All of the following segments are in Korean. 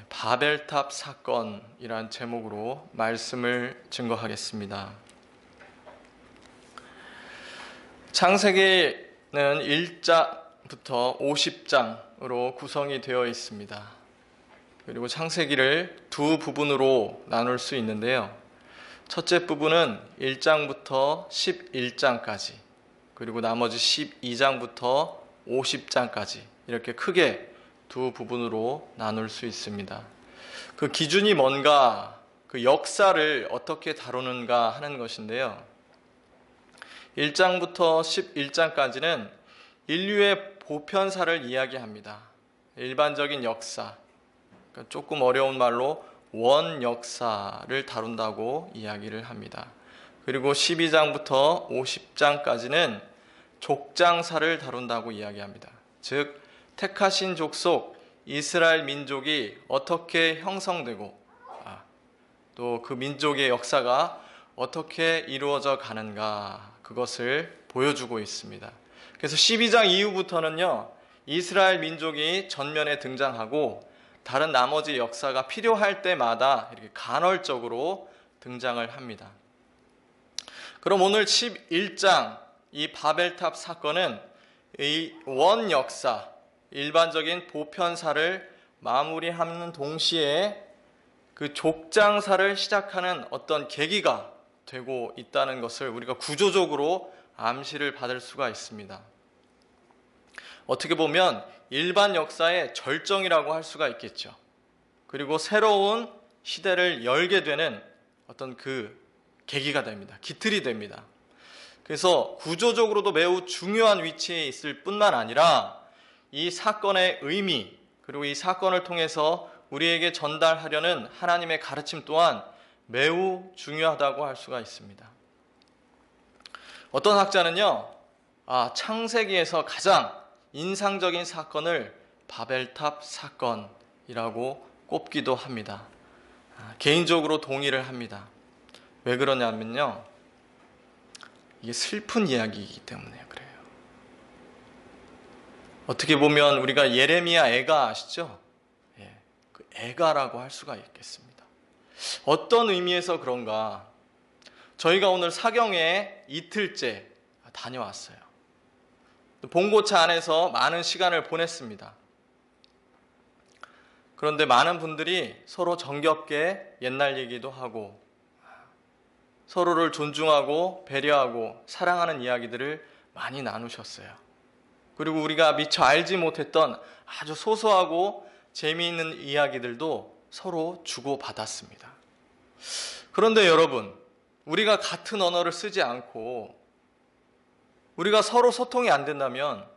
바벨탑 사건이란 제목으로 말씀을 증거하겠습니다. 창세기는 1장부터 50장으로 구성이 되어 있습니다. 그리고 창세기를 두 부분으로 나눌 수 있는데요. 첫째 부분은 1장부터 11장까지, 그리고 나머지 12장부터 50장까지 이렇게 크게 두 부분으로 나눌 수 있습니다. 그 기준이 뭔가, 그 역사를 어떻게 다루는가 하는 것인데요. 1장부터 11장까지는 인류의 보편사를 이야기합니다. 일반적인 역사, 그러니까 조금 어려운 말로 원역사를 다룬다고 이야기를 합니다. 그리고 12장부터 50장까지는 족장사를 다룬다고 이야기합니다. 즉 택하신 족속 이스라엘 민족이 어떻게 형성되고 또 그 민족의 역사가 어떻게 이루어져 가는가, 그것을 보여주고 있습니다. 그래서 12장 이후부터는요, 이스라엘 민족이 전면에 등장하고 다른 나머지 역사가 필요할 때마다 이렇게 간헐적으로 등장을 합니다. 그럼 오늘 11장 이 바벨탑 사건은 이 원역사, 일반적인 보편사를 마무리하는 동시에 그 족장사를 시작하는 어떤 계기가 되고 있다는 것을 우리가 구조적으로 암시를 받을 수가 있습니다. 어떻게 보면 일반 역사의 절정이라고 할 수가 있겠죠. 그리고 새로운 시대를 열게 되는 어떤 그 계기가 됩니다. 기틀이 됩니다. 그래서 구조적으로도 매우 중요한 위치에 있을 뿐만 아니라 이 사건의 의미, 그리고 이 사건을 통해서 우리에게 전달하려는 하나님의 가르침 또한 매우 중요하다고 할 수가 있습니다. 어떤 학자는요, 창세기에서 가장 인상적인 사건을 바벨탑 사건이라고 꼽기도 합니다. 개인적으로 동의를 합니다. 왜 그러냐면요, 이게 슬픈 이야기이기 때문에 그래요. 어떻게 보면 우리가 예레미야 애가 아시죠? 그 애가라고 할 수가 있겠습니다. 어떤 의미에서 그런가? 저희가 오늘 사경에 이틀째 다녀왔어요. 봉고차 안에서 많은 시간을 보냈습니다. 그런데 많은 분들이 서로 정겹게 옛날 얘기도 하고 서로를 존중하고 배려하고 사랑하는 이야기들을 많이 나누셨어요. 그리고 우리가 미처 알지 못했던 아주 소소하고 재미있는 이야기들도 서로 주고받았습니다. 그런데 여러분, 우리가 같은 언어를 쓰지 않고 우리가 서로 소통이 안 된다면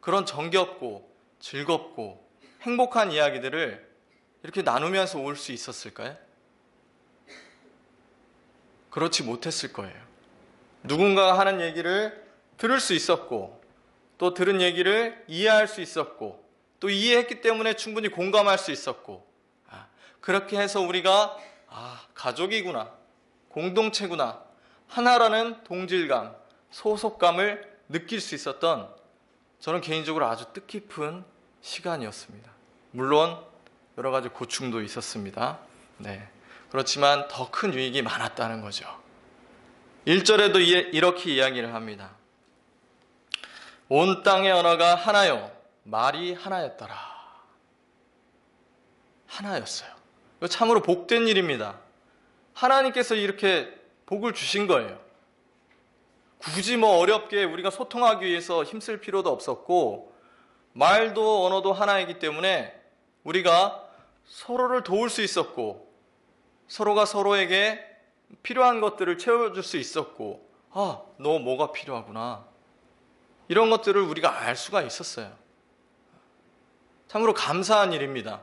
그런 정겹고 즐겁고 행복한 이야기들을 이렇게 나누면서 올 수 있었을까요? 그렇지 못했을 거예요. 누군가가 하는 얘기를 들을 수 있었고, 또 들은 얘기를 이해할 수 있었고, 또 이해했기 때문에 충분히 공감할 수 있었고, 그렇게 해서 우리가 가족이구나, 공동체구나, 하나라는 동질감, 소속감을 느낄 수 있었던, 저는 개인적으로 아주 뜻깊은 시간이었습니다. 물론 여러 가지 고충도 있었습니다. 그렇지만 더 큰 유익이 많았다는 거죠. 1절에도 이렇게 이야기를 합니다. 온 땅의 언어가 하나요, 말이 하나였더라. 하나였어요. 이거 참으로 복된 일입니다. 하나님께서 이렇게 복을 주신 거예요. 굳이 어렵게 우리가 소통하기 위해서 힘쓸 필요도 없었고, 말도 언어도 하나이기 때문에 우리가 서로를 도울 수 있었고, 서로가 서로에게 필요한 것들을 채워줄 수 있었고, 너 뭐가 필요하구나, 이런 것들을 우리가 알 수가 있었어요. 참으로 감사한 일입니다.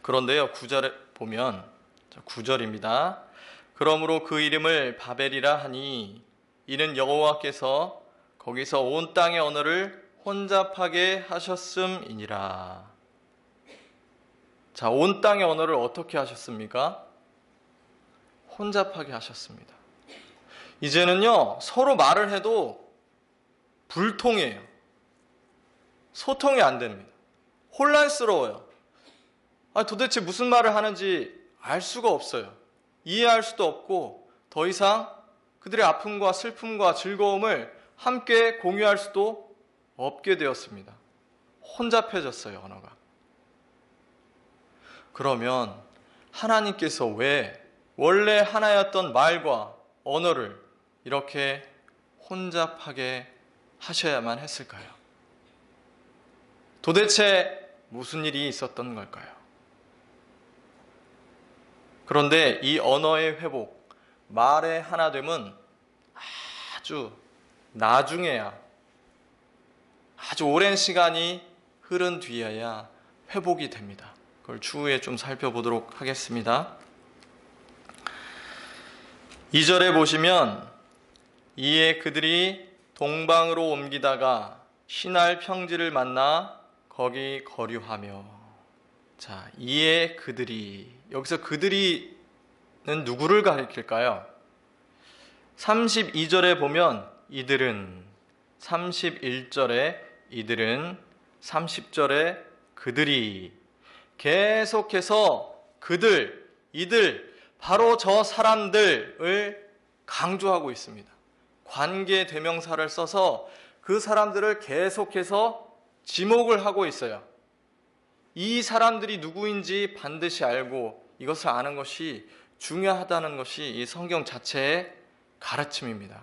그런데요, 9절에 보면, 9절입니다. 그러므로 그 이름을 바벨이라 하니 이는 여호와께서 거기서 온 땅의 언어를 혼잡하게 하셨음이니라. 자, 온 땅의 언어를 어떻게 하셨습니까? 혼잡하게 하셨습니다. 이제는요, 서로 말을 해도 불통해요. 소통이 안 됩니다. 혼란스러워요. 도대체 무슨 말을 하는지 알 수가 없어요. 이해할 수도 없고 더 이상 그들의 아픔과 슬픔과 즐거움을 함께 공유할 수도 없게 되었습니다. 혼잡해졌어요, 언어가. 그러면 하나님께서 왜 원래 하나였던 말과 언어를 이렇게 혼잡하게 하셔야만 했을까요? 도대체 무슨 일이 있었던 걸까요? 그런데 이 언어의 회복, 말의 하나됨은 아주 나중에야, 아주 오랜 시간이 흐른 뒤에야 회복이 됩니다. 그걸 추후에 좀 살펴보도록 하겠습니다. 2절에 보시면 이에 그들이 동방으로 옮기다가 시날 평지를 만나 거기 거류하며. 자, 이에 그들이, 여기서 그들이는 누구를 가리킬까요? 32절에 보면 이들은, 31절에 이들은, 30절에 그들이, 계속해서 그들, 이들, 바로 저 사람들을 강조하고 있습니다. 관계 대명사를 써서 그 사람들을 계속해서 지목을 하고 있어요. 이 사람들이 누구인지 반드시 알고 이것을 아는 것이 중요하다는 것이 이 성경 자체의 가르침입니다.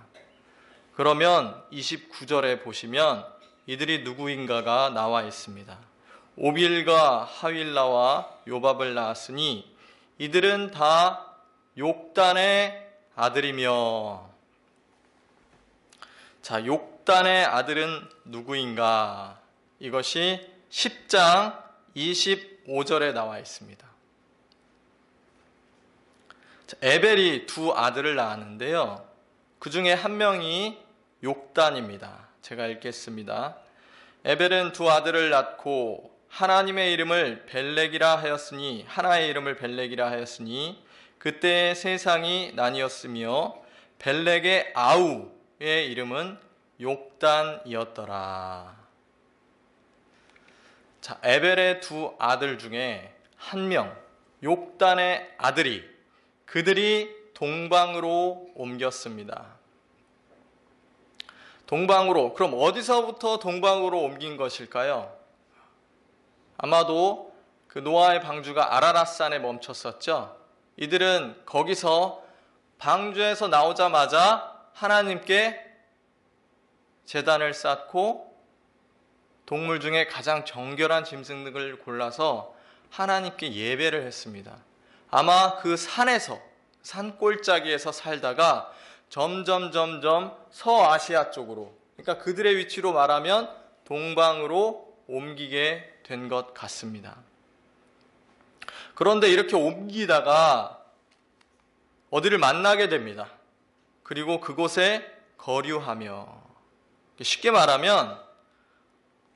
그러면 29절에 보시면 이들이 누구인가가 나와 있습니다. 오빌과 하윌라와 요밥을 낳았으니 이들은 다 욕단의 아들이며. 자, 욕단의 아들은 누구인가? 이것이 10장 25절에 나와 있습니다. 자, 에벨이 두 아들을 낳았는데요. 그 중에 한 명이 욕단입니다. 제가 읽겠습니다. 에벨은 두 아들을 낳고 하나님의 이름을 벨렉이라 하였으니, 하나의 이름을 벨렉이라 하였으니 그때 세상이 나뉘었으며 벨렉의 아우의 이름은 욕단이었더라. 자, 에벨의 두 아들 중에 한 명, 욕단의 아들이, 그들이 동방으로 옮겼습니다. 동방으로, 그럼 어디서부터 동방으로 옮긴 것일까요? 아마도 그 노아의 방주가 아라랏산에 멈췄었죠. 이들은 거기서 방주에서 나오자마자 하나님께 제단을 쌓고 동물 중에 가장 정결한 짐승들을 골라서 하나님께 예배를 했습니다. 아마 그 산에서, 산골짜기에서 살다가 점점 서아시아 쪽으로, 그러니까 그들의 위치로 말하면 동방으로 옮기게 된 것 같습니다. 그런데 이렇게 옮기다가 어디를 만나게 됩니다. 그리고 그곳에 거류하며, 쉽게 말하면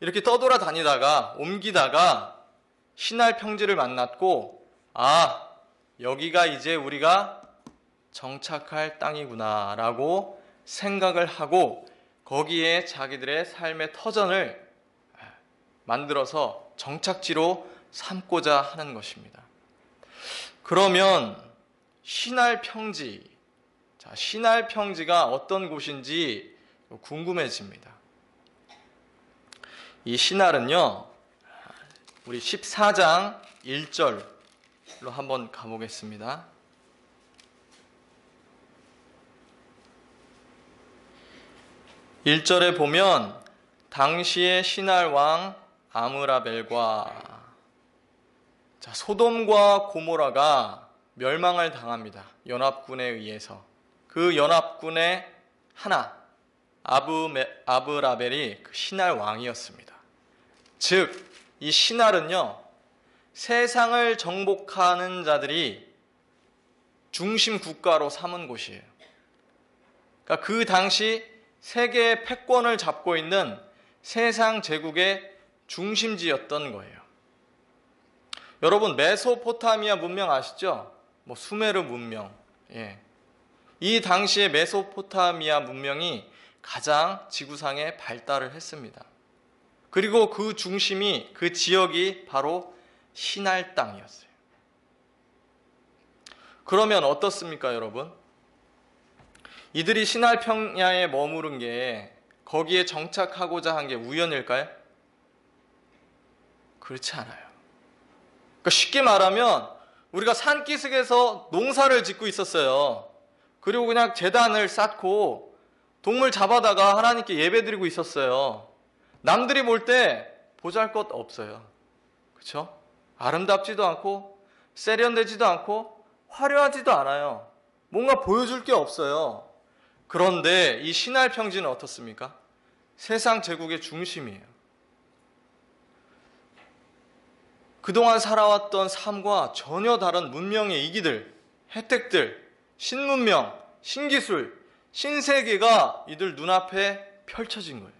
이렇게 떠돌아다니다가 옮기다가 시날 평지를 만났고, 아, 여기가 이제 우리가 정착할 땅이구나 라고 생각을 하고 거기에 자기들의 삶의 터전을 만들어서 정착지로 삼고자 하는 것입니다. 그러면 시날 평지, 자, 시날 평지가 어떤 곳인지 궁금해집니다. 이 시날은요, 우리 14장 1절로 한번 가보겠습니다. 1절에 보면 당시의 시날 왕 아므라벨과, 자, 소돔과 고모라가 멸망을 당합니다. 연합군에 의해서. 그 연합군의 하나, 아브라벨이 그 시날 왕이었습니다. 즉, 이 시날은요, 세상을 정복하는 자들이 중심 국가로 삼은 곳이에요. 그러니까 그 당시 세계의 패권을 잡고 있는 세상 제국의 중심지였던 거예요. 여러분, 메소포타미아 문명 아시죠? 수메르 문명. 예. 이 당시의 메소포타미아 문명이 가장 지구상에 발달을 했습니다. 그리고 그 중심이, 그 지역이 바로 신할 땅이었어요. 그러면 어떻습니까, 여러분? 이들이 신할 평야에 머무른 게 거기에 정착하고자 한 게 우연일까요? 그렇지 않아요. 그러니까 쉽게 말하면 우리가 산기슭에서 농사를 짓고 있었어요. 그리고 그냥 제단을 쌓고 동물 잡아다가 하나님께 예배드리고 있었어요. 남들이 볼 때 보잘것 없어요. 그렇죠? 아름답지도 않고 세련되지도 않고 화려하지도 않아요. 뭔가 보여줄 게 없어요. 그런데 이 신할 평지는 어떻습니까? 세상 제국의 중심이에요. 그동안 살아왔던 삶과 전혀 다른 문명의 이기들, 혜택들, 신문명, 신기술, 신세계가 이들 눈앞에 펼쳐진 거예요.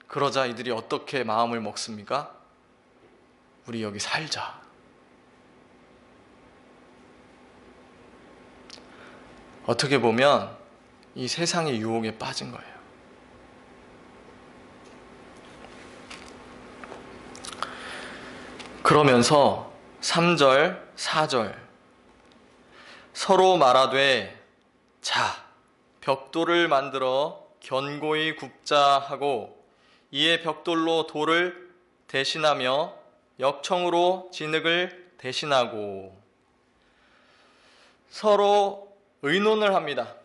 그러자 이들이 어떻게 마음을 먹습니까? 우리 여기 살자. 어떻게 보면 이 세상의 유혹에 빠진 거예요. 그러면서 3절, 4절 서로 말하되 자, 벽돌을 만들어 견고히 굽자 하고 이에 벽돌로 돌을 대신하며 역청으로 진흙을 대신하고 서로 의논을 합니다.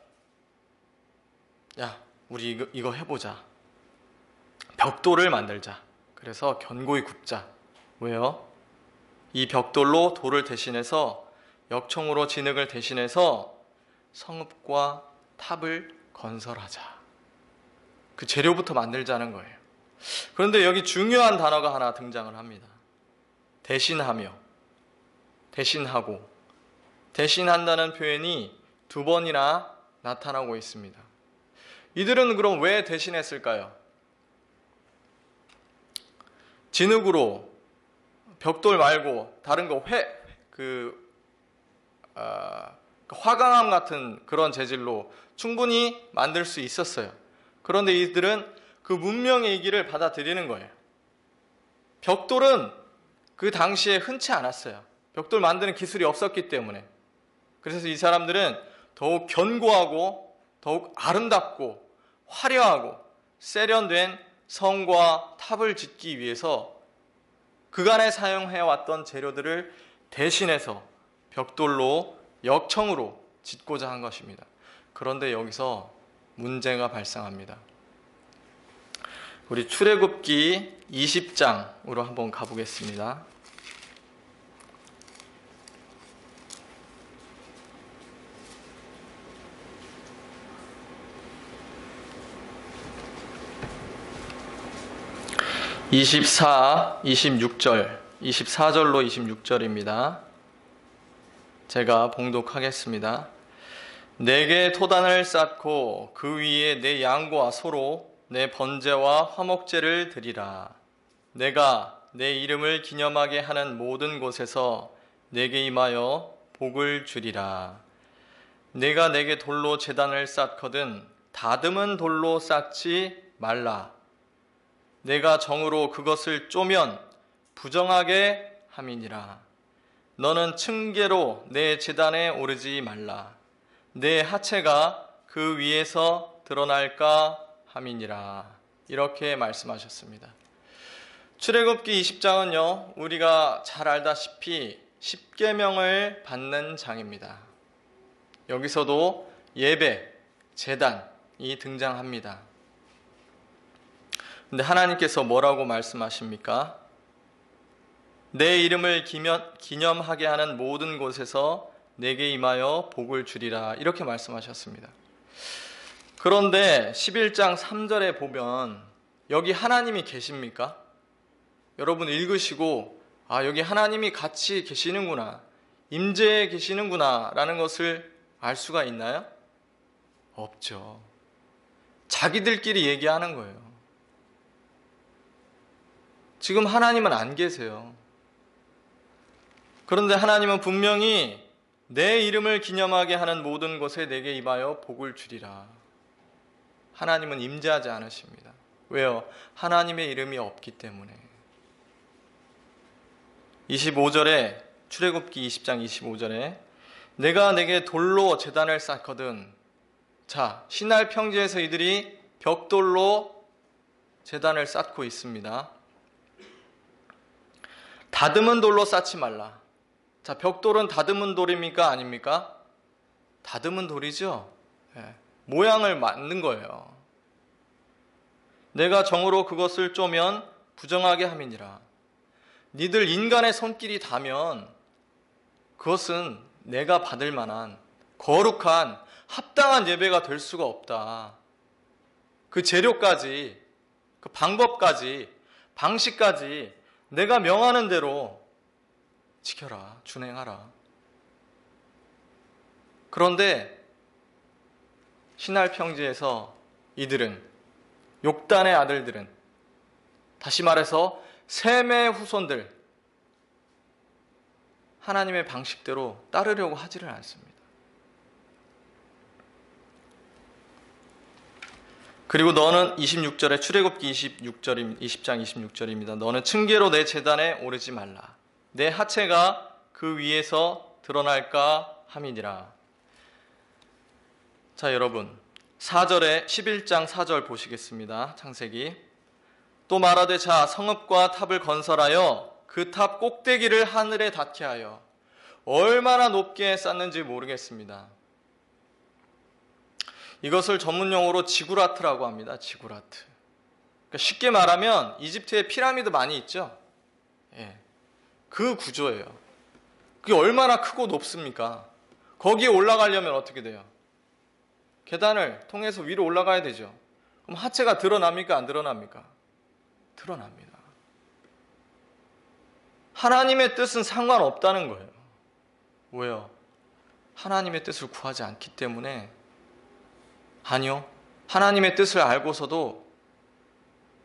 야, 우리 이거 해보자. 벽돌을 만들자. 그래서 견고히 굽자. 왜요? 이 벽돌로 돌을 대신해서 역청으로 진흙을 대신해서 성읍과 탑을 건설하자. 그 재료부터 만들자는 거예요. 그런데 여기 중요한 단어가 하나 등장을 합니다. 대신하며, 대신하고, 대신한다는 표현이 2번이나 나타나고 있습니다. 이들은 그럼 왜 대신했을까요? 진흙으로 벽돌 말고 다른 거 화강암 같은 그런 재질로 충분히 만들 수 있었어요. 그런데 이들은 그 문명의 이기를 받아들이는 거예요. 벽돌은 그 당시에 흔치 않았어요. 벽돌 만드는 기술이 없었기 때문에. 그래서 이 사람들은 더욱 견고하고 더욱 아름답고 화려하고 세련된 성과 탑을 짓기 위해서 그간에 사용해왔던 재료들을 대신해서 벽돌로 역청으로 짓고자 한 것입니다. 그런데 여기서 문제가 발생합니다. 우리 출애굽기 20장으로 한번 가보겠습니다. (24, 26절) 24절로 26절입니다. 제가 봉독하겠습니다. 내게 토단을 쌓고 그 위에 내 양과 소로 내 번제와 화목제를 드리라. 내가 내 이름을 기념하게 하는 모든 곳에서 내게 임하여 복을 주리라. 내가 내게 돌로 제단을 쌓거든 다듬은 돌로 쌓지 말라. 내가 정으로 그것을 쪼면 부정하게 함이니라. 너는 층계로 내 제단에 오르지 말라. 내 하체가 그 위에서 드러날까 함이니라. 이렇게 말씀하셨습니다. 출애굽기 20장은요, 우리가 잘 알다시피 십계명을 받는 장입니다. 여기서도 예배, 제단이 등장합니다. 근데 하나님께서 뭐라고 말씀하십니까? 내 이름을 기념하게 하는 모든 곳에서 내게 임하여 복을 주리라. 이렇게 말씀하셨습니다. 그런데 11장 3절에 보면 여기 하나님이 계십니까? 여러분 읽으시고 여기 하나님이 같이 계시는구나, 임재해 계시는구나 라는 것을 알 수가 있나요? 없죠. 자기들끼리 얘기하는 거예요. 지금 하나님은 안 계세요. 그런데 하나님은 분명히 내 이름을 기념하게 하는 모든 곳에 내게 임하여 복을 주리라. 하나님은 임재하지 않으십니다. 왜요? 하나님의 이름이 없기 때문에. 25절에 출애굽기 20장 25절에 내가 내게 돌로 제단을 쌓거든. 자, 시날 평지에서 이들이 벽돌로 제단을 쌓고 있습니다. 다듬은 돌로 쌓지 말라. 자, 벽돌은 다듬은 돌입니까? 아닙니까? 다듬은 돌이죠. 예, 모양을 만든 거예요. 내가 정으로 그것을 쪼면 부정하게 함이니라. 니들 인간의 손길이 닿으면 그것은 내가 받을 만한 거룩한 합당한 예배가 될 수가 없다. 그 재료까지, 그 방법까지, 방식까지 내가 명하는 대로 지켜라, 준행하라. 그런데 시날 평지에서 이들은, 욕단의 아들들은, 다시 말해서 셈의 후손들, 하나님의 방식대로 따르려고 하지를 않습니다. 그리고 너는 26절에 출애굽기 20장 26절입니다. 너는 층계로 내 제단에 오르지 말라. 내 하체가 그 위에서 드러날까 함이니라. 자, 여러분 4절에 11장 4절 보시겠습니다. 창세기. 또 말하되 자 성읍과 탑을 건설하여 그 탑 꼭대기를 하늘에 닿게 하여. 얼마나 높게 쌓는지 모르겠습니다. 이것을 전문용어로 지구라트라고 합니다. 지구라트. 그러니까 쉽게 말하면 이집트에 피라미드 많이 있죠. 예, 그 구조예요. 그게 얼마나 크고 높습니까? 거기에 올라가려면 어떻게 돼요? 계단을 통해서 위로 올라가야 되죠. 그럼 하체가 드러납니까? 안 드러납니까? 드러납니다. 하나님의 뜻은 상관없다는 거예요. 왜요? 하나님의 뜻을 구하지 않기 때문에. 아니요. 하나님의 뜻을 알고서도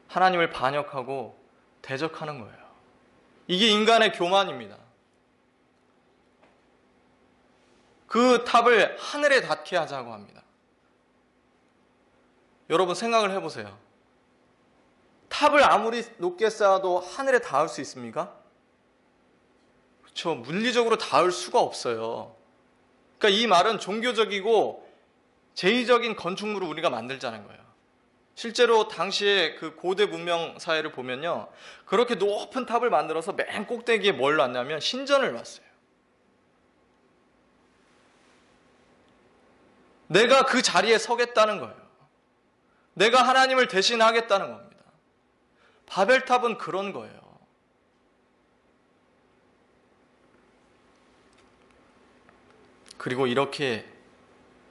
하나님을 반역하고 대적하는 거예요. 이게 인간의 교만입니다. 그 탑을 하늘에 닿게 하자고 합니다. 여러분 생각을 해보세요. 탑을 아무리 높게 쌓아도 하늘에 닿을 수 있습니까? 그렇죠. 물리적으로 닿을 수가 없어요. 그러니까 이 말은 종교적이고 제의적인 건축물을 우리가 만들자는 거예요. 실제로 당시에 그 고대 문명 사회를 보면요, 그렇게 높은 탑을 만들어서 맨 꼭대기에 뭘 놨냐면 신전을 놨어요. 내가 그 자리에 서겠다는 거예요. 내가 하나님을 대신하겠다는 겁니다. 바벨탑은 그런 거예요. 그리고 이렇게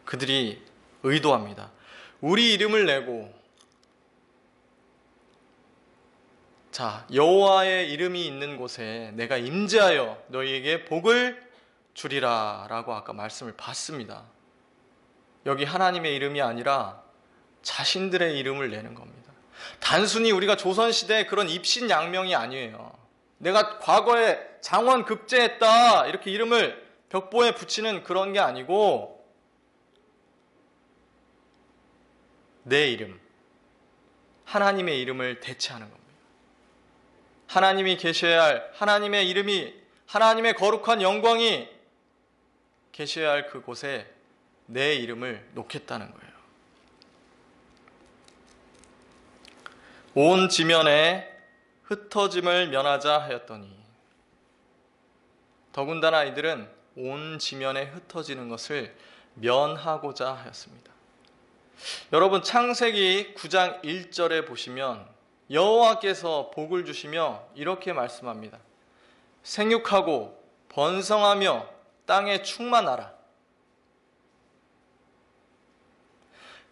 그들이 의도합니다. 우리 이름을 내고, 자, 여호와의 이름이 있는 곳에 내가 임재하여 너희에게 복을 주리라 라고 아까 말씀을 봤습니다. 여기 하나님의 이름이 아니라 자신들의 이름을 내는 겁니다. 단순히 우리가 조선시대의 그런 입신양명이 아니에요. 내가 과거에 장원 급제했다 이렇게 이름을 벽보에 붙이는 그런 게 아니고, 내 이름, 하나님의 이름을 대체하는 겁니다. 하나님이 계셔야 할, 하나님의 이름이, 하나님의 거룩한 영광이 계셔야 할 그곳에 내 이름을 놓겠다는 거예요. 온 지면에 흩어짐을 면하자 하였더니, 더군다나 이들은 온 지면에 흩어지는 것을 면하고자 하였습니다. 여러분 창세기 9장 1절에 보시면 여호와께서 복을 주시며 이렇게 말씀합니다. 생육하고 번성하며 땅에 충만하라.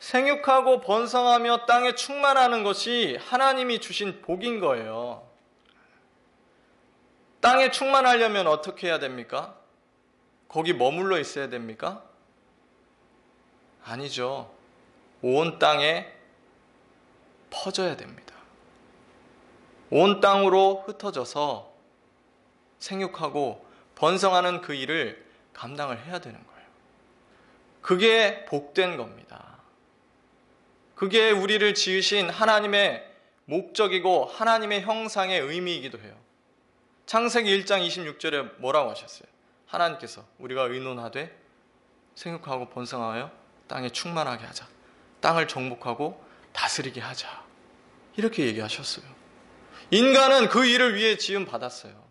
생육하고 번성하며 땅에 충만하는 것이 하나님이 주신 복인 거예요. 땅에 충만하려면 어떻게 해야 됩니까? 거기 머물러 있어야 됩니까? 아니죠. 온 땅에 퍼져야 됩니다. 온 땅으로 흩어져서 생육하고 번성하는 그 일을 감당을 해야 되는 거예요. 그게 복된 겁니다. 그게 우리를 지으신 하나님의 목적이고 하나님의 형상의 의미이기도 해요. 창세기 1장 26절에 뭐라고 하셨어요? 하나님께서 우리가 의논하되 생육하고 번성하여 땅에 충만하게 하자. 땅을 정복하고 다스리게 하자. 이렇게 얘기하셨어요. 인간은 그 일을 위해 지음 받았어요.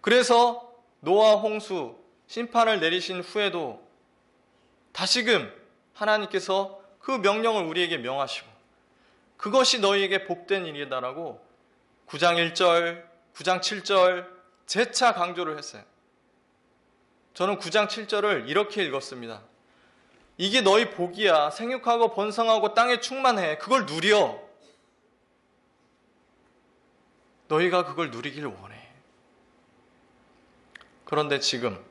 그래서 노아 홍수 심판을 내리신 후에도 다시금 하나님께서 그 명령을 우리에게 명하시고 그것이 너희에게 복된 일이다라고 9장 1절, 9장 7절 재차 강조를 했어요. 저는 9장 7절을 이렇게 읽었습니다. 이게 너희 복이야. 생육하고 번성하고 땅에 충만해. 그걸 누려. 너희가 그걸 누리길 원해. 그런데 지금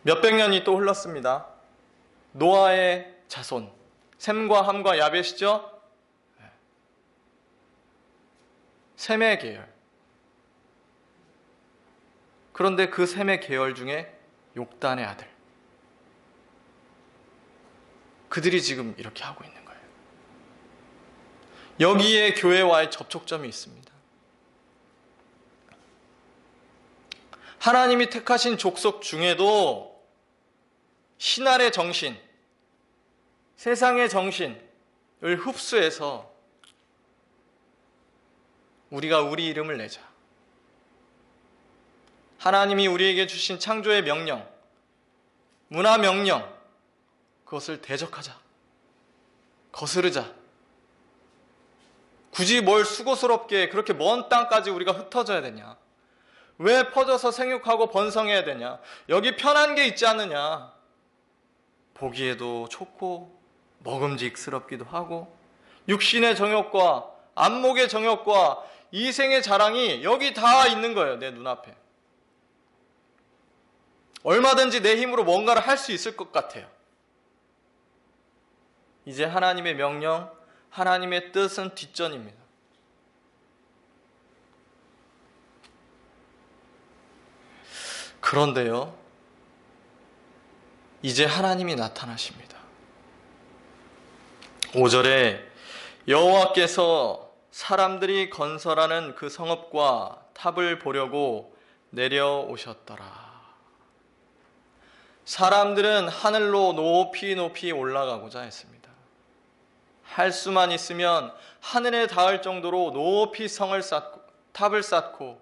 몇백 년이 또 흘렀습니다. 노아의 자손, 셈과 함과 야벳이죠? 셈의 계열. 그런데 그 셈의 계열 중에 욕단의 아들. 그들이 지금 이렇게 하고 있는 거예요. 여기에 교회와의 접촉점이 있습니다. 하나님이 택하신 족속 중에도 신할의 정신, 세상의 정신을 흡수해서 우리가 우리 이름을 내자. 하나님이 우리에게 주신 창조의 명령, 문화 명령, 그것을 대적하자. 거스르자. 굳이 뭘 수고스럽게 그렇게 먼 땅까지 우리가 흩어져야 되냐? 왜 퍼져서 생육하고 번성해야 되냐? 여기 편한 게 있지 않느냐? 보기에도 좋고 먹음직스럽기도 하고 육신의 정욕과 안목의 정욕과 이생의 자랑이 여기 다 있는 거예요. 내 눈앞에. 얼마든지 내 힘으로 뭔가를 할 수 있을 것 같아요. 이제 하나님의 명령, 하나님의 뜻은 뒷전입니다. 그런데요, 이제 하나님이 나타나십니다. 5절에 여호와께서 사람들이 건설하는 그 성읍과 탑을 보려고 내려오셨더라. 사람들은 하늘로 높이 높이 올라가고자 했습니다. 할 수만 있으면 하늘에 닿을 정도로 높이 성을 쌓고 탑을 쌓고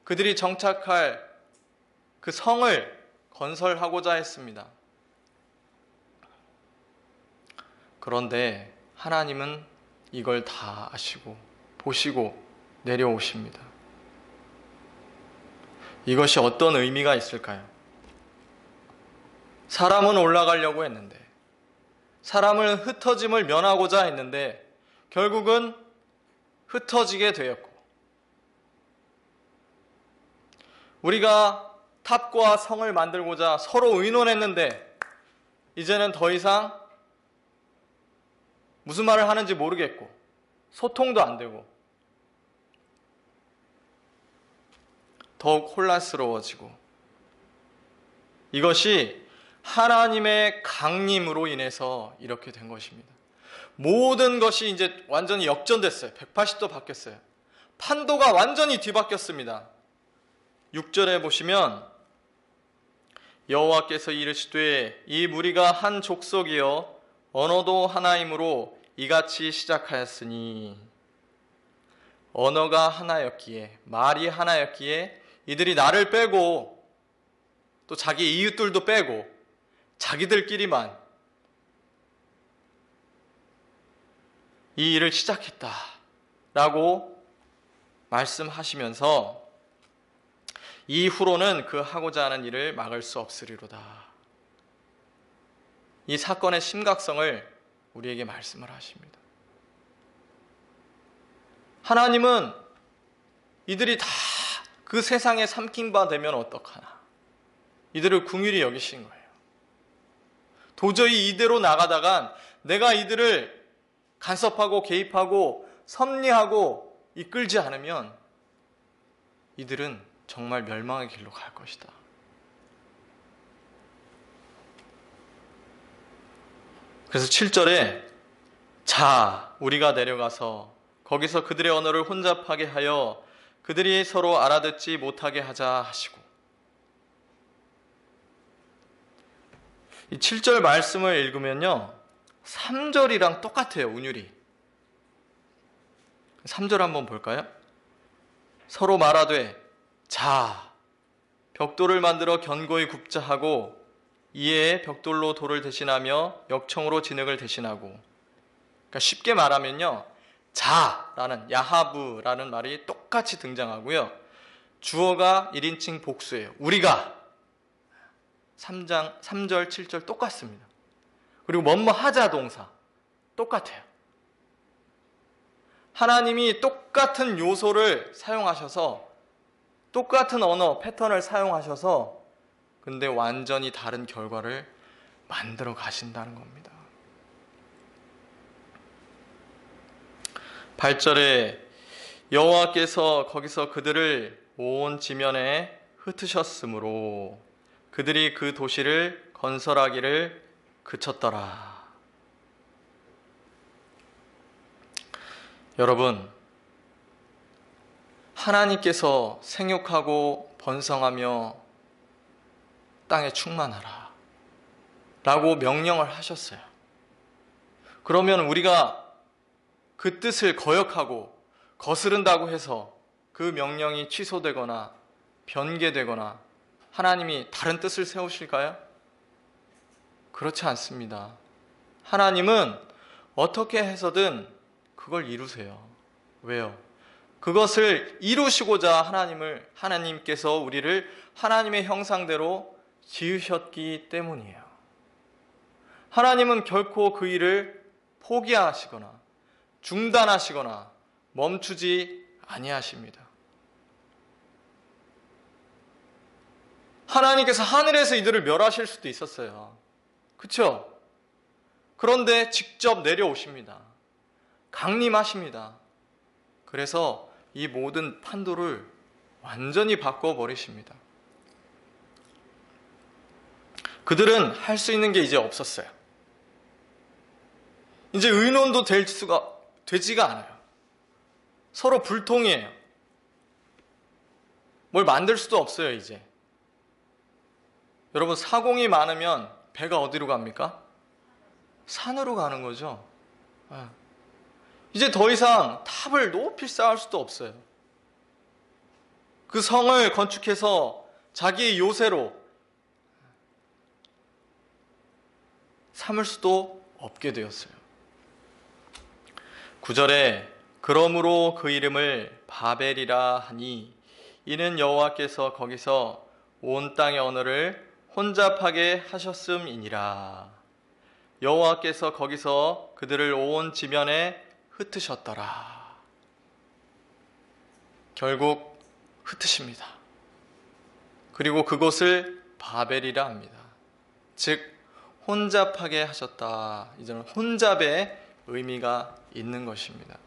그들이 정착할 그 성을 건설하고자 했습니다. 그런데 하나님은 이걸 다 아시고 보시고 내려오십니다. 이것이 어떤 의미가 있을까요? 사람은 올라가려고 했는데, 사람은 흩어짐을 면하고자 했는데 결국은 흩어지게 되었고, 우리가 탑과 성을 만들고자 서로 의논했는데 이제는 더 이상 무슨 말을 하는지 모르겠고 소통도 안 되고 더욱 혼란스러워지고, 이것이 하나님의 강림으로 인해서 이렇게 된 것입니다. 모든 것이 이제 완전히 역전됐어요. 180도 바뀌었어요. 판도가 완전히 뒤바뀌었습니다. 6절에 보시면 여호와께서 이르시되 이 무리가 한 족속이여 언어도 하나이므로 이같이 시작하였으니, 언어가 하나였기에, 말이 하나였기에 이들이 나를 빼고 또 자기 이웃들도 빼고 자기들끼리만 이 일을 시작했다라고 말씀하시면서 이후로는 그 하고자 하는 일을 막을 수 없으리로다. 이 사건의 심각성을 우리에게 말씀을 하십니다. 하나님은 이들이 다 그 세상에 삼킨 바 되면 어떡하나, 이들을 긍휼히 여기신 거예요. 도저히 이대로 나가다간 내가 이들을 간섭하고 개입하고 섭리하고 이끌지 않으면 이들은 정말 멸망의 길로 갈 것이다. 그래서 7절에 자, 우리가 내려가서 거기서 그들의 언어를 혼잡하게 하여 그들이 서로 알아듣지 못하게 하자 하시고. 이 7절 말씀을 읽으면요, 3절이랑 똑같아요. 운율이. 3절 한번 볼까요? 서로 말하되 자, 벽돌을 만들어 견고히 굽자 하고 이에 벽돌로 돌을 대신하며 역청으로 진흙을 대신하고. 그러니까 쉽게 말하면요, 자라는 야하브라는 말이 똑같이 등장하고요, 주어가 1인칭 복수예요. 우리가. 3절 7절 똑같습니다. 그리고 뭐뭐 하자 동사 똑같아요. 하나님이 똑같은 요소를 사용하셔서, 똑같은 언어 패턴을 사용하셔서, 근데 완전히 다른 결과를 만들어 가신다는 겁니다. 8절에 여호와께서 거기서 그들을 온 지면에 흩으셨으므로 그들이 그 도시를 건설하기를 그쳤더라. 여러분, 하나님께서 생육하고 번성하며 땅에 충만하라 라고 명령을 하셨어요. 그러면 우리가 그 뜻을 거역하고 거스른다고 해서 그 명령이 취소되거나 변개되거나 하나님이 다른 뜻을 세우실까요? 그렇지 않습니다. 하나님은 어떻게 해서든 그걸 이루세요. 왜요? 그것을 이루시고자 하나님께서 우리를 하나님의 형상대로 지으셨기 때문이에요. 하나님은 결코 그 일을 포기하시거나 중단하시거나 멈추지 아니하십니다. 하나님께서 하늘에서 이들을 멸하실 수도 있었어요. 그렇죠? 그런데 직접 내려오십니다. 강림하십니다. 그래서 이 모든 판도를 완전히 바꿔버리십니다. 그들은 할 수 있는 게 이제 없었어요. 이제 의논도 되지가 않아요. 서로 불통이에요. 뭘 만들 수도 없어요, 이제. 여러분, 사공이 많으면 배가 어디로 갑니까? 산으로 가는 거죠. 이제 더 이상 탑을 높이 쌓을 수도 없어요. 그 성을 건축해서 자기의 요새로 삼을 수도 없게 되었어요. 9절에 그러므로 그 이름을 바벨이라 하니 이는 여호와께서 거기서 온 땅의 언어를 혼잡하게 하셨음이니라. 여호와께서 거기서 그들을 온 지면에 흩으셨더라. 결국 흩으십니다. 그리고 그곳을 바벨이라 합니다. 즉 혼잡하게 하셨다. 이제는 혼잡의 의미가 있는 것입니다.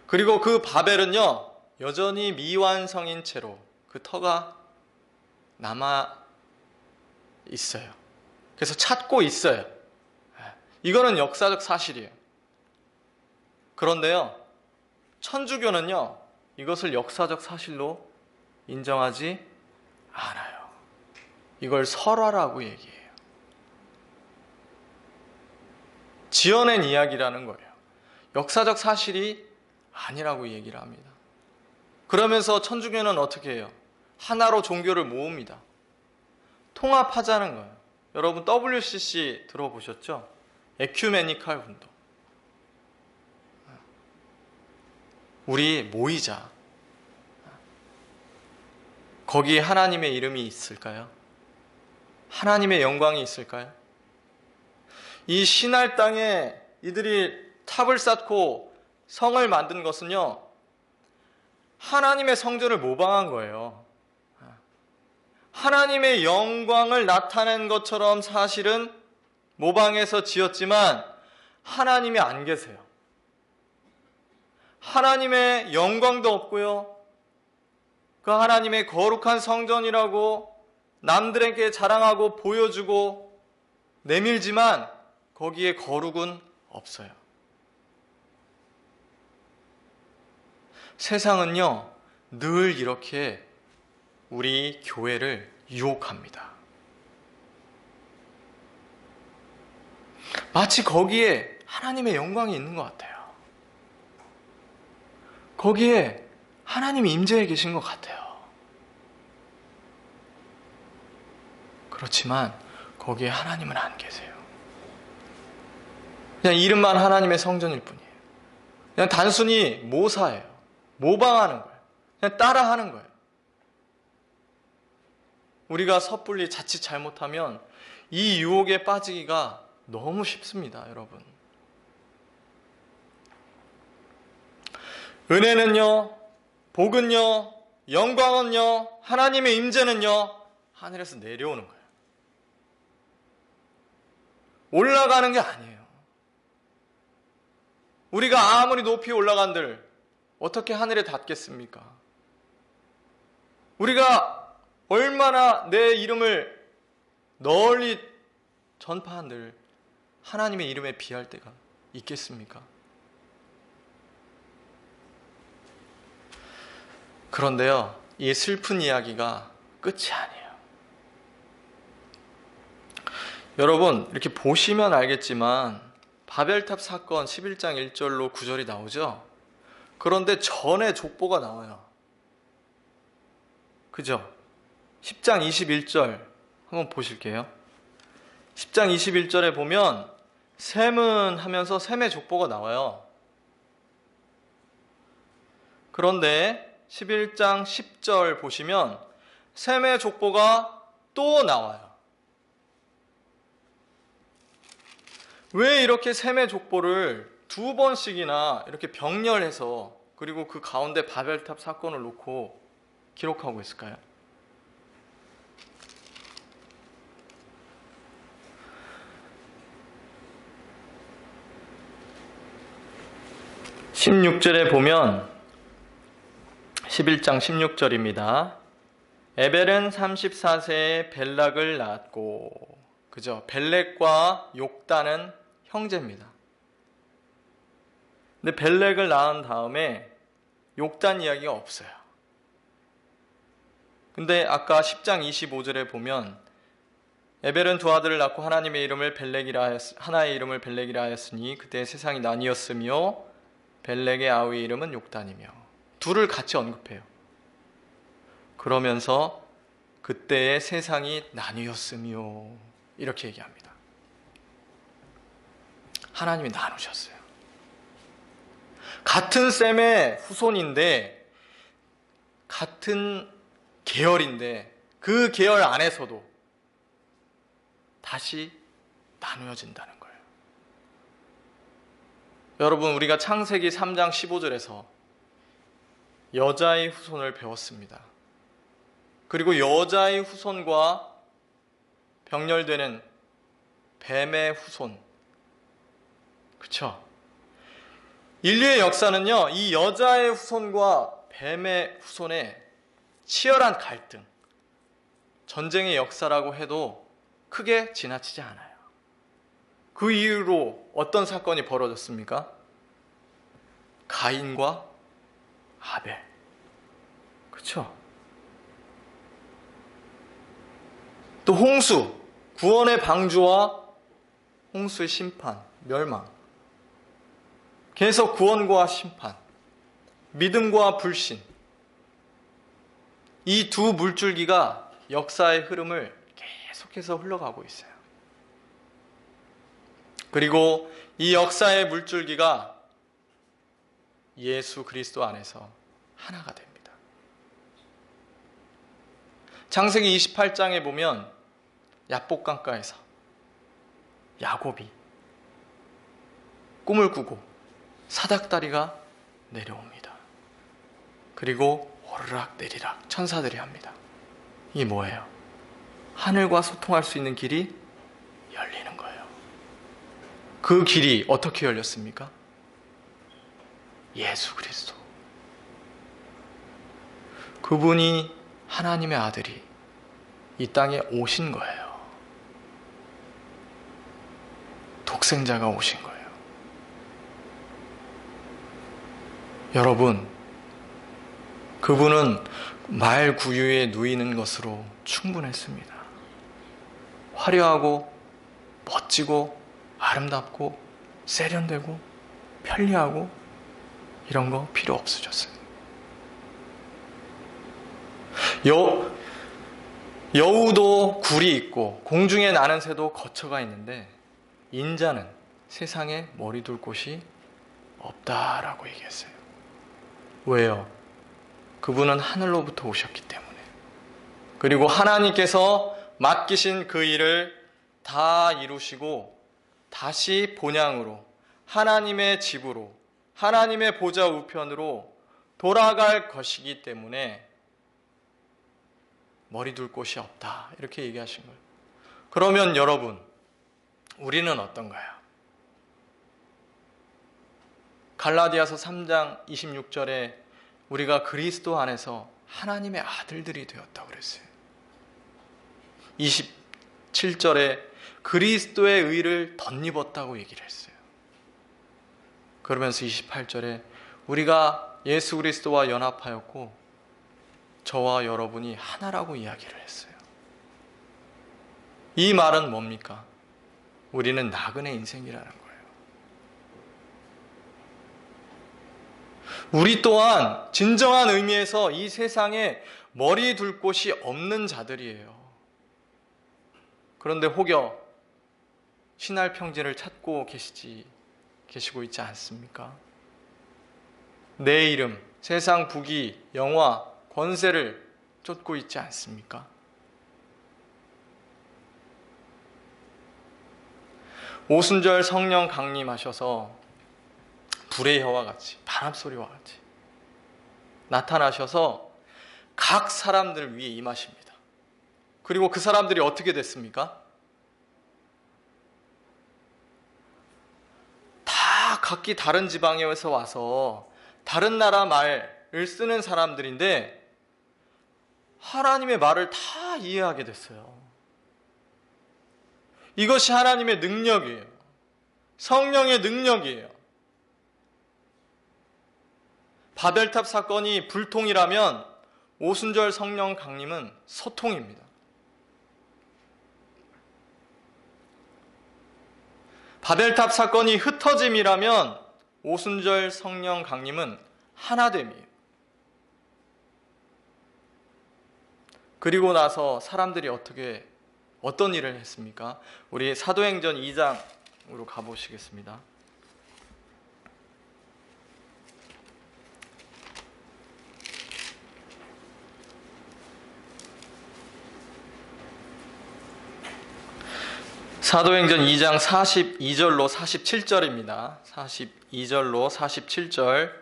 그리고 그 바벨은요, 여전히 미완성인 채로 그 터가 남아 있어요. 그래서 찾고 있어요. 이거는 역사적 사실이에요. 그런데요, 천주교는요, 이것을 역사적 사실로 인정하지 않아요. 이걸 설화라고 얘기해요. 지어낸 이야기라는 거예요. 역사적 사실이 아니라고 얘기를 합니다. 그러면서 천주교는 어떻게 해요? 하나로 종교를 모읍니다. 통합하자는 거예요. 여러분 WCC 들어보셨죠? 에큐메니칼 운동. 우리 모이자. 거기에 하나님의 이름이 있을까요? 하나님의 영광이 있을까요? 이 신할 땅에 이들이 탑을 쌓고 성을 만든 것은요, 하나님의 성전을 모방한 거예요. 하나님의 영광을 나타낸 것처럼 사실은 모방해서 지었지만 하나님이 안 계세요. 하나님의 영광도 없고요. 그 하나님의 거룩한 성전이라고 남들에게 자랑하고 보여주고 내밀지만 거기에 거룩은 없어요. 세상은요, 늘 이렇게 우리 교회를 유혹합니다. 마치 거기에 하나님의 영광이 있는 것 같아요. 거기에 하나님이 임재해 계신 것 같아요. 그렇지만 거기에 하나님은 안 계세요. 그냥 이름만 하나님의 성전일 뿐이에요. 그냥 단순히 모사예요. 모방하는 거예요. 그냥 따라하는 거예요. 우리가 섣불리 자칫 잘못하면 이 유혹에 빠지기가 너무 쉽습니다, 여러분. 은혜는요, 복은요, 영광은요, 하나님의 임재는요, 하늘에서 내려오는 거예요. 올라가는 게 아니에요. 우리가 아무리 높이 올라간들 어떻게 하늘에 닿겠습니까? 우리가 얼마나 내 이름을 널리 전파한들 하나님의 이름에 비할 때가 있겠습니까? 그런데요, 이 슬픈 이야기가 끝이 아니에요. 여러분, 이렇게 보시면 알겠지만 바벨탑 사건 11장 1절로 9절이 나오죠? 그런데 전에 족보가 나와요. 그죠? 10장 21절 한번 보실게요. 10장 21절에 보면 셈은 하면서 셈의 족보가 나와요. 그런데 11장 10절 보시면 셈의 족보가 또 나와요. 왜 이렇게 셈의 족보를 두 번씩이나 이렇게 병렬해서 그리고 그 가운데 바벨탑 사건을 놓고 기록하고 있을까요? (16절에) 보면 11장 16절입니다. 에벨은 34세에 벨락을 낳았고, 그죠? 벨렉과 욕단은 형제입니다. 근데 벨렉을 낳은 다음에 욕단 이야기가 없어요. 근데 아까 10장 25절에 보면 에벨은 두 아들을 낳고 하나의 이름을 벨렉이라 하였으니 그때 세상이 나뉘었으며 벨렉의 아우의 이름은 욕단이며, 둘을 같이 언급해요. 그러면서 그때의 세상이 나뉘었으며 이렇게 얘기합니다. 하나님이 나누셨어요. 같은 셈의 후손인데, 같은 계열인데 그 계열 안에서도 다시 나누어진다는 거예요. 여러분, 우리가 창세기 3장 15절에서 여자의 후손을 배웠습니다. 그리고 여자의 후손과 병렬되는 뱀의 후손, 그쵸? 인류의 역사는요, 이 여자의 후손과 뱀의 후손의 치열한 갈등, 전쟁의 역사라고 해도 크게 지나치지 않아요. 그 이후로 어떤 사건이 벌어졌습니까? 가인과 아벨. 그쵸? 또 홍수, 구원의 방주와 홍수의 심판, 멸망. 계속 구원과 심판, 믿음과 불신. 이 두 물줄기가 역사의 흐름을 계속해서 흘러가고 있어요. 그리고 이 역사의 물줄기가 예수 그리스도 안에서 하나가 됩니다. 창세기 28장에 보면 야복강가에서 야곱이 꿈을 꾸고 사닥다리가 내려옵니다. 그리고 오르락 내리락 천사들이 합니다. 이게 뭐예요? 하늘과 소통할 수 있는 길이 열리는 거예요. 그 길이 어떻게 열렸습니까? 예수 그리스도. 그분이 하나님의 아들이 이 땅에 오신 거예요. 독생자가 오신 거예요. 여러분, 그분은 말 구유에 누이는 것으로 충분했습니다. 화려하고 멋지고 아름답고 세련되고 편리하고 이런 거 필요 없으셨어요. 여우도 굴이 있고 공중에 나는 새도 거처가 있는데 인자는 세상에 머리 둘 곳이 없다라고 얘기했어요. 왜요? 그분은 하늘로부터 오셨기 때문에. 그리고 하나님께서 맡기신 그 일을 다 이루시고 다시 본향으로 하나님의 집으로 하나님의 보좌 우편으로 돌아갈 것이기 때문에 머리 둘 곳이 없다 이렇게 얘기하신 거예요. 그러면 여러분, 우리는 어떤가요? 갈라디아서 3장 26절에 우리가 그리스도 안에서 하나님의 아들들이 되었다고 그랬어요. 27절에 그리스도의 의를 덧입었다고 얘기를 했어요. 그러면서 28절에 우리가 예수 그리스도와 연합하였고 저와 여러분이 하나라고 이야기를 했어요. 이 말은 뭡니까? 우리는 나그네 인생이라는 거예요. 우리 또한 진정한 의미에서 이 세상에 머리 둘 곳이 없는 자들이에요. 그런데 혹여 신할 평지를 찾고 계시고 있지 않습니까? 내 이름, 세상 부귀, 영화, 권세를 쫓고 있지 않습니까? 오순절 성령 강림하셔서 불의 혀와 같이 바람 소리와 같이 나타나셔서 각 사람들 위에 임하십니다. 그리고 그 사람들이 어떻게 됐습니까? 다 각기 다른 지방에서 와서 다른 나라 말을 쓰는 사람들인데 하나님의 말을 다 이해하게 됐어요. 이것이 하나님의 능력이에요. 성령의 능력이에요. 바벨탑 사건이 불통이라면 오순절 성령 강림은 소통입니다. 바벨탑 사건이 흩어짐이라면 오순절 성령 강림은 하나됨이에요. 그리고 나서 사람들이 어떤 일을 했습니까? 우리 사도행전 2장으로 가보시겠습니다. 사도행전 2장 42절로 47절입니다. 42절로 47절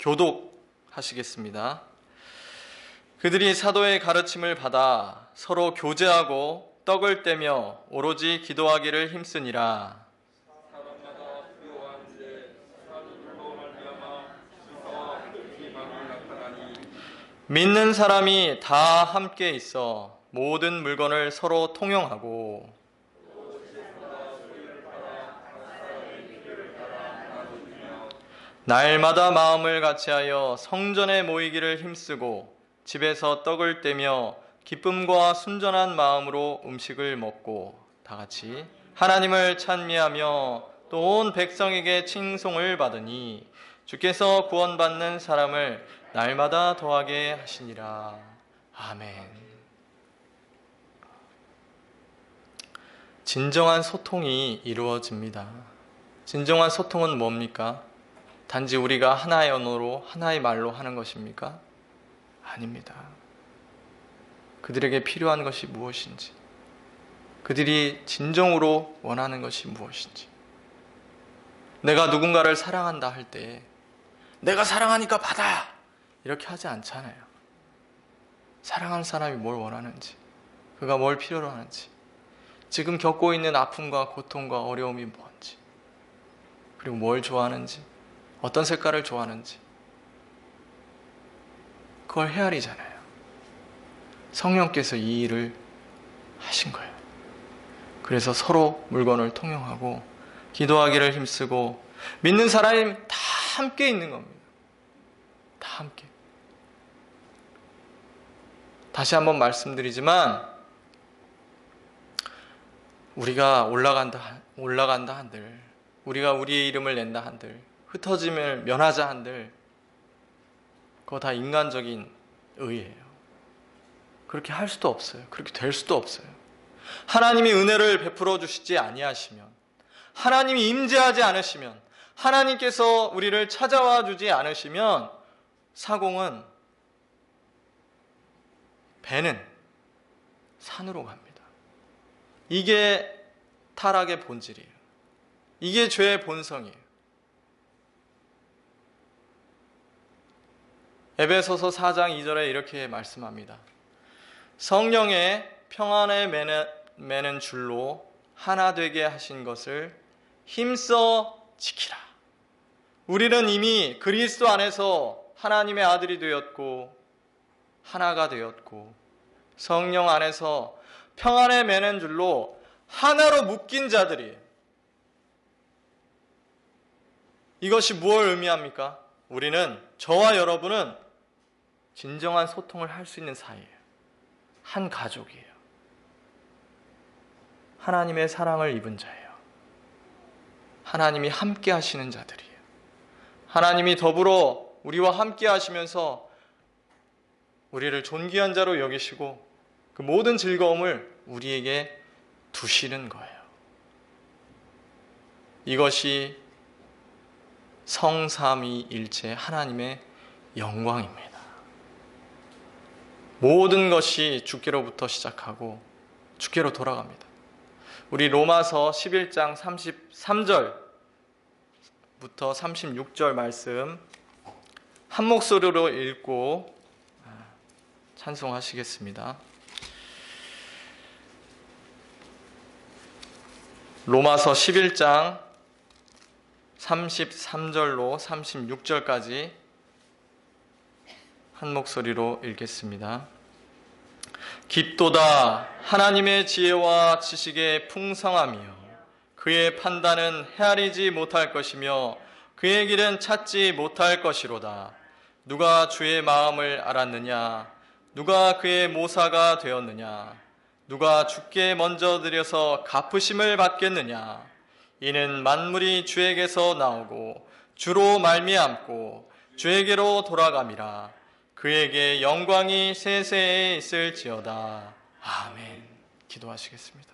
교독하시겠습니다. 그들이 사도의 가르침을 받아 서로 교제하고 떡을 떼며 오로지 기도하기를 힘쓰니라. 믿는 사람이 다 함께 있어 모든 물건을 서로 통용하고 날마다 마음을 같이하여 성전에 모이기를 힘쓰고 집에서 떡을 떼며 기쁨과 순전한 마음으로 음식을 먹고 다 같이 하나님을 찬미하며 또 온 백성에게 칭송을 받으니 주께서 구원받는 사람을 날마다 더하게 하시니라. 아멘. 진정한 소통이 이루어집니다. 진정한 소통은 뭡니까? 단지 우리가 하나의 언어로 하나의 말로 하는 것입니까? 아닙니다. 그들에게 필요한 것이 무엇인지, 그들이 진정으로 원하는 것이 무엇인지. 내가 누군가를 사랑한다 할 때 내가 사랑하니까 받아! 이렇게 하지 않잖아요. 사랑하는 사람이 뭘 원하는지, 그가 뭘 필요로 하는지, 지금 겪고 있는 아픔과 고통과 어려움이 뭔지, 그리고 뭘 좋아하는지, 어떤 색깔을 좋아하는지, 그걸 헤아리잖아요. 성령께서 이 일을 하신 거예요. 그래서 서로 물건을 통용하고 기도하기를 힘쓰고 믿는 사람이 다 함께 있는 겁니다. 다 함께. 다시 한번 말씀드리지만 우리가 올라간다 한들, 우리가 우리의 이름을 낸다 한들, 흩어짐을 면하자 한들, 그거 다 인간적인 의예요. 그렇게 할 수도 없어요. 그렇게 될 수도 없어요. 하나님이 은혜를 베풀어 주시지 아니하시면, 하나님이 임재하지 않으시면, 하나님께서 우리를 찾아와 주지 않으시면 사공은, 배는 산으로 갑니다. 이게 타락의 본질이에요. 이게 죄의 본성이에요. 에베소서 4장 2절에 이렇게 말씀합니다. 성령의 평안에 매는 줄로 하나 되게 하신 것을 힘써 지키라. 우리는 이미 그리스도 안에서 하나님의 아들이 되었고 하나가 되었고 성령 안에서 평안에 매는 줄로 하나로 묶인 자들이에요. 이것이 무엇을 의미합니까? 우리는, 저와 여러분은 진정한 소통을 할 수 있는 사이예요. 한 가족이에요. 하나님의 사랑을 입은 자예요. 하나님이 함께 하시는 자들이에요. 하나님이 더불어 우리와 함께 하시면서 우리를 존귀한 자로 여기시고 그 모든 즐거움을 우리에게 두시는 거예요. 이것이 성삼위일체 하나님의 영광입니다. 모든 것이 주께로부터 시작하고 주께로 돌아갑니다. 우리 로마서 11장 33절부터 36절 말씀 한 목소리로 읽고 찬송하시겠습니다. 로마서 11장 33절로 36절까지 한 목소리로 읽겠습니다. 깊도다 하나님의 지혜와 지식의 풍성하며 그의 판단은 헤아리지 못할 것이며 그의 길은 찾지 못할 것이로다. 누가 주의 마음을 알았느냐? 누가 그의 모사가 되었느냐? 누가 주께 먼저 드려서 갚으심을 받겠느냐? 이는 만물이 주에게서 나오고 주로 말미암고 주에게로 돌아감이라. 그에게 영광이 세세에 있을지어다. 아멘. 기도하시겠습니다.